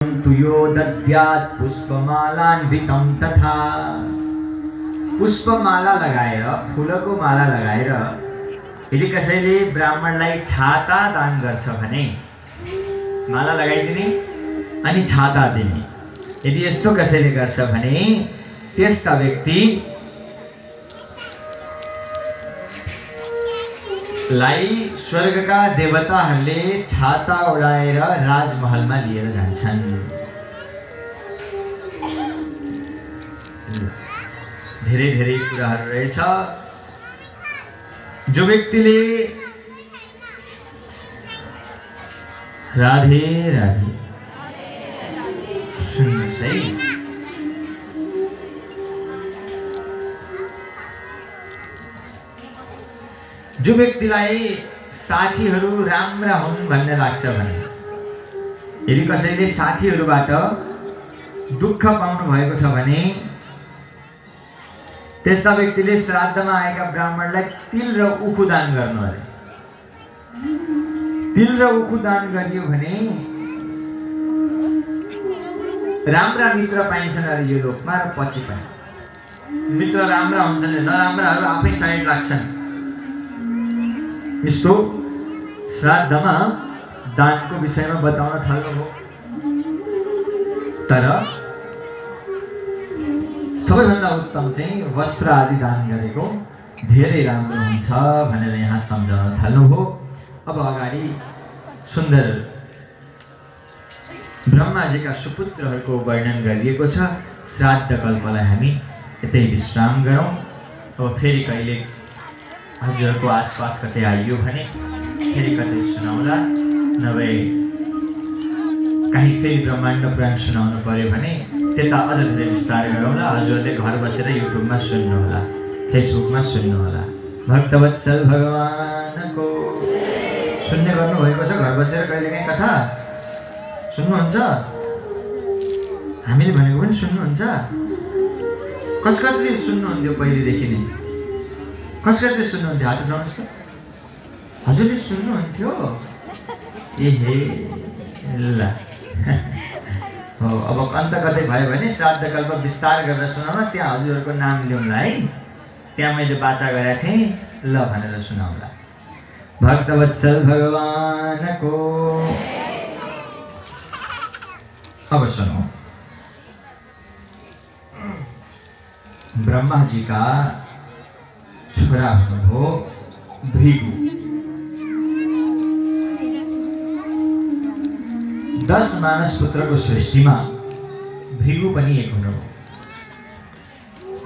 तुयो दद्यात् पुष्पमालान्वितं तथा। पुष्पमाला लगाएर, फुलको माला लगाएर यदि कसैले ब्राह्मणलाई छाता दान गर्छ भने माला लगाइदिने अनि छाता दिने। यदि यस्तो कसैले गर्छ भने त्यस्ता व्यक्ति लाई स्वर्गका देवताहरूले छाता उडाएर राजमहलमा लिएर जान्छन्। धेरै धेरै कुराहरू रहेछ। जो व्यक्तिले राधे राधे सुन्नुहोस् है, जो व्यक्तिलाई साथीहरू राम्रा हुन् भन्ने लाग्छ भने, यदि कसैले साथीहरूबाट दुःख पाउनु भएको छ भने त्यस्ता व्यक्तिले श्राद्धमा आएका ब्राह्मणलाई तिल र उखु दान गर्नु अरे। तिल र उखु दान गरियो भने राम्रा मित्र पाइन्छन् अरे यो लोकमा र पछि पनि। मित्र राम्रा हुन्छन्, नराम्राहरू आफै साइड लाग्छन्। यस्तो श्राद्धमा दानको विषयमा बताउन थाल्नुभयो। तर सबैभन्दा उत्तम चाहिँ वस्त्र आदि दान गरेको धेरै राम्रो हुन्छ भनेर यहाँ सम्झाउन थाल्नुभयो। अब अगाडि सुन्दर ब्रह्माजीका सुपुत्रहरूको वर्णन गरिएको छ। श्राद्ध कल्पलाई हामी यतै विश्राम गरौँ। अब फेरि कहिले हजुरहरूको आसपास कतै आइयो भने फेरि कतै सुनाउला, नभए कहीँ फेरि ब्रह्माण्ड पुराण सुनाउनु पर्यो भने त्यता अझ धेरै विस्तार गरौँला। हजुरहरूले घर बसेर युट्युबमा सुन्नुहोला, फेसबुकमा सुन्नुहोला। भक्तवत्सल भगवानको सुन्ने गर्नुभएको छ? घर बसेर कहिलेकाहीँ कथा सुन्नुहुन्छ? हामीले भनेको पनि सुन्नुहुन्छ? कसले सुन्नुहुन्थ्यो पहिलेदेखि नै? कसले सुन्नुहुन्थ्यो? हात उठाउनुहोस् त। हजुरले सुन्नुहुन्थ्यो? ए ल हो। अब अन्त कतै भयो भने श्राद्ध कल्प विस्तार गरेर सुनाउला। त्यहाँ हजुरहरूको नाम ल्याउँला है। त्यहाँ मैले वाचा गरेको थिएँ, ल भनेर सुनाउला। भक्तवत्सल भगवानको। अब सुनौ। ब्रह्माजीका छोरा हुनुभयो भृगु। 10 मानस पुत्रको सृष्टिमा भृगु पनि एक हुनुभयो।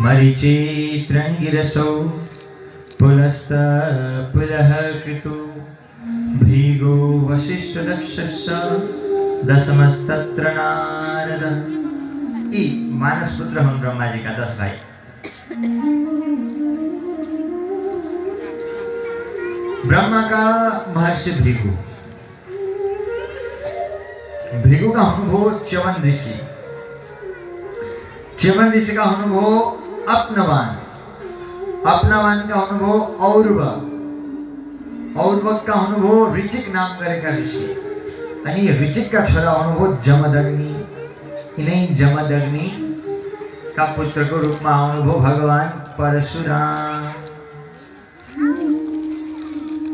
मरीचित्रङ्गिरसौ पुलस्त पुलः कृतु भृगु वसिष्ठ दक्षस्य दशमस्तत्र नारद। यी मानस पुत्र हुन् ब्रह्माजीका 10 भाइ। ब्रह्माका महर्षि भृगु। भृगुका हुनुभयो च्यवन ऋषि। च्यवन ऋषिका हुनुभयो अपनवान। अपनवानका हुनुभयो औरव। औरवका हुनुभयो ऋचिक नाम गरेका ऋषि। अनि ऋचिकका छोरा हुनुभयो जमदग्नि। यिनै जमदग्निका पुत्रको रूपमा आउनुभयो भगवान परशुराम।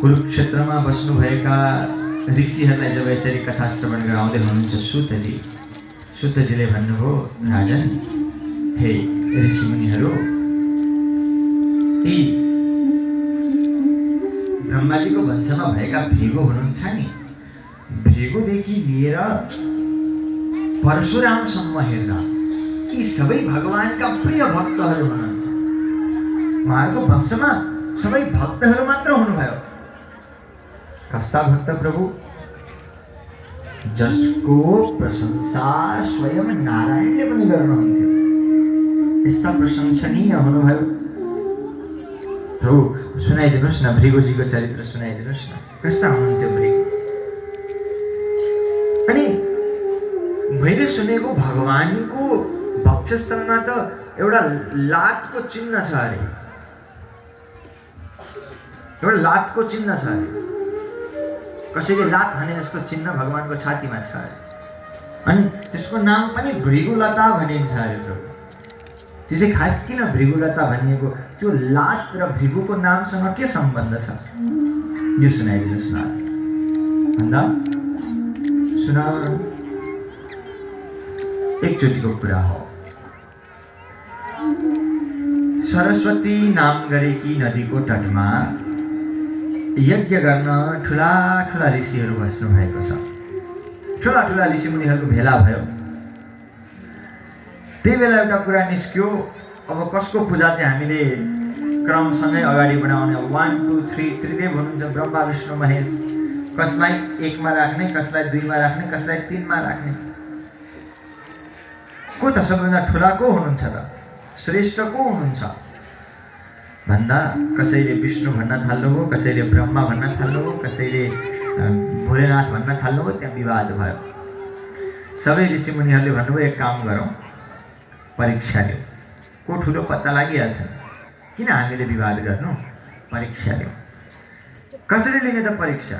कुरुक्षेत्रमा बस्नुभएका ऋषिहरूलाई जब यसरी कथा श्रवण गराउँदै हुनुहुन्छ सुतजीले भन्नुभयो, राजन, हे ऋषिमुनिहरू, यी ब्रह्माजीको वंशमा भएका भृगु हुनुहुन्छ नि, भृगुदेखि लिएर परशुरामसम्म हेर्दा यी सबै भगवानका प्रिय भक्तहरू हुनुहुन्छ। उहाँहरूको वंशमा सबै भक्तहरू मात्र हुनुभयो। कस्ता भक्त प्रभु? जसको प्रशंसा स्वयं नारायणले पनि गर्नुहुन्थ्यो। यस्ता प्रशंसनीय हुनुभयो। प्रभु सुनाइदिनुहोस् न, भृगुजीको चरित्र सुनाइदिनुहोस् न। कस्ता हुनुहुन्थ्यो भृगु? अनि मैले सुनेको भगवानको वक्षस्थलमा त एउटा लातको चिन्ह छ अरे। एउटा लातको चिन्ह छ अरे। कसैले लात हाने जस्तो चिन्ह भगवानको छातीमा छ। अनि त्यसको नाम पनि भृगुलता भनिन्छ अरे प्रभु। त्यो चाहिँ खास किन भृगुलता भनिएको, त्यो लात र भृगुको नामसँग के सम्बन्ध छ यो सुनाइदिनुहोस् न भन्दा सुना। एकचोटिको कुरा हो, सरस्वती नाम गरेकी नदीको तटमा यज्ञ गर्न ठुला ठुला ऋषिहरू बस्नु भएको छ। ठुला ठुला ऋषिमुनिहरूको भेला भयो। त्यही बेला एउटा कुरा निस्क्यो, अब कसको पूजा चाहिँ हामीले क्रमसँगै अगाडि बढाउने, 1 2 3 त्रिदेव हुनुहुन्छ ब्रह्मा विष्णु महेश, कसलाई 1 मा राख्ने, कसलाई 2 मा राख्ने, कसलाई 3 मा राख्ने, को त सबैभन्दा ठुला को हुनुहुन्छ र, श्रेष्ठ को हुनुहुन्छ भन्दा कसैले विष्णु भन्न थाल्नुभयो, कसैले ब्रह्मा भन्न थाल्नुभयो, कसैले भोलेनाथ भन्न थाल्नुभयो। त्यहाँ विवाद भयो। सबै ऋषिमुनिहरूले भन्नुभयो एक काम गरौँ, परीक्षा लिऊ, को ठुलो पत्ता लागिहाल्छ, किन हामीले विवाद गर्नु, परीक्षा लिऊ। कसरी लिने त परीक्षा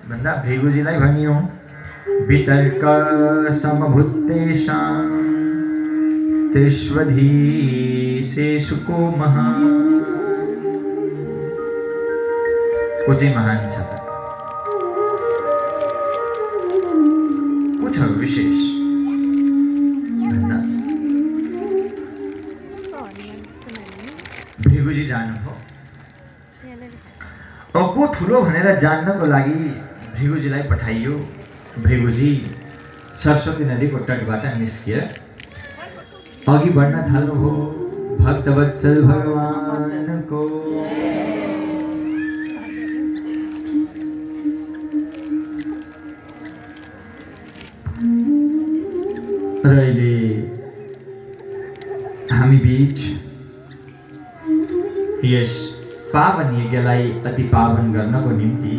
भन्दा भृगुजीलाई भनियो, वितर्क समभूतेषां त्रिष्वधीशेषु को महान्, को चाहिँ महान छ त, को छ विशेष भन्दा भृगुजी जानुभयो। अब को ठुलो भनेर जान्नको लागि भृगुजीलाई पठाइयो। भृगुजी सरस्वती नदीको तटबाट निस्किए अघि बढ्न थाल्नुभयो। भक्तवत्सल भगवानको र अहिले हामी बीच यस पावन यज्ञलाई अति पावन गर्नको निम्ति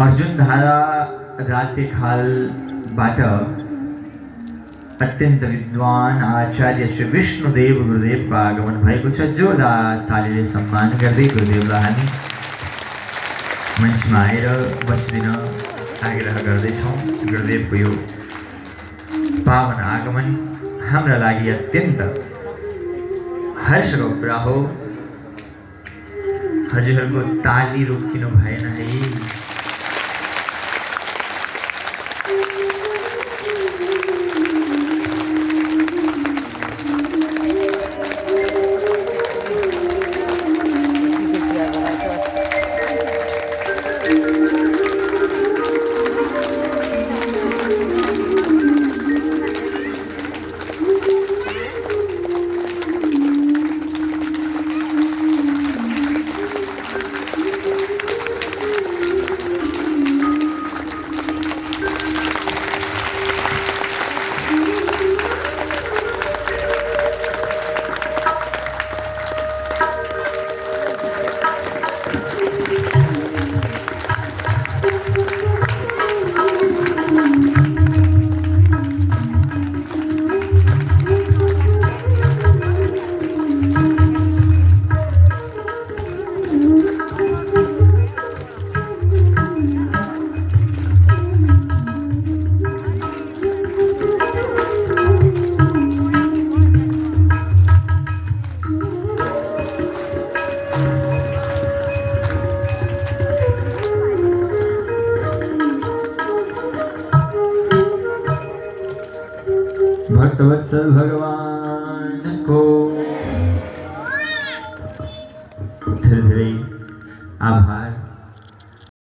अर्जुनधारा रातेखालबाट अत्यन्त विद्वान आचार्य श्री विष्णुदेव गुरुदेवको आगमन भएको छ। जोरदार तालीले सम्मान गर्दै गुरुदेवलाई हामी मञ्चमा आएर बसिदिन आग्रह गर्दैछौँ। गुरुदेवको यो पावन आगमन हाम्रा लागि अत्यन्त हर्षको कुरा हो। हजुरहरूको ताली रोकिनु भएन है। भक्तवत्सल भगवान को धेरै धेरै आभार।